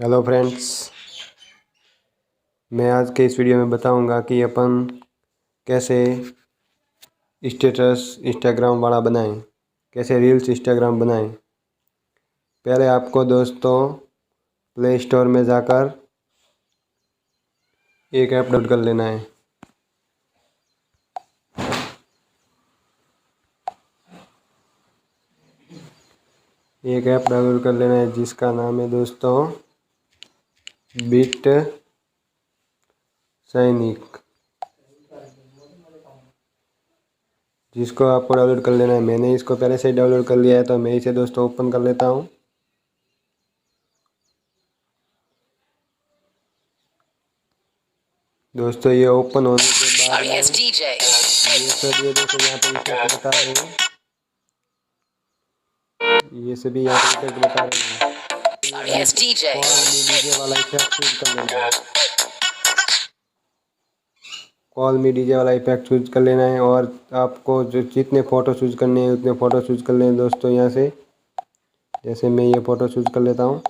Hello friends, मैं आज के इस वीडियो में बताऊंगा कि अपन कैसे स्टेटस इंस्टाग्राम वाला बनाएं, कैसे रील्स इंस्टाग्राम बनाएं। पहले आपको दोस्तों प्ले स्टोर में जाकर एक ऐप डाउनलोड कर लेना है। एक ऐप डाउनलोड कर लेना है जिसका नाम है दोस्तों बीट सैनिक, जिसको आपको डाउनलोड कर लेना है। मैंने इसको पहले से ही डाउनलोड कर लिया है, तो मैं इसे दोस्तों ओपन कर लेता हूँ। दोस्तों ये ओपन होने के बाद ये सब ये दोस्तों यहाँ पे इफेक्ट बता रहे हैं, ये सभी यहाँ पे इफेक्ट बता रहे हैं। कॉल मी डीजे वाला इफेक्ट चूज कर लेना है और आपको जो जितने फ़ोटो चूज करने हैं उतने फ़ोटो चूज कर लें दोस्तों। यहाँ से जैसे मैं ये फ़ोटो चूज कर लेता हूँ।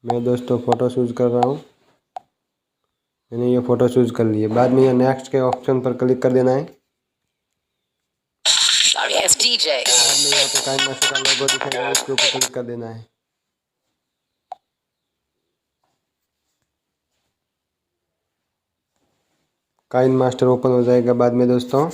मैं दोस्तों फ़ोटो चूज कर रहा हूँ। मैंने ये फ़ोटो चूज कर ली है। बाद में ये नेक्स्ट के ऑप्शन पर क्लिक कर देना है। बाद में यहाँ पे काइनमास्टर का लोगो दिखेगा, उसके ऊपर क्लिक कर देना है। काइनमास्टर ओपन हो जाएगा बाद में दोस्तों।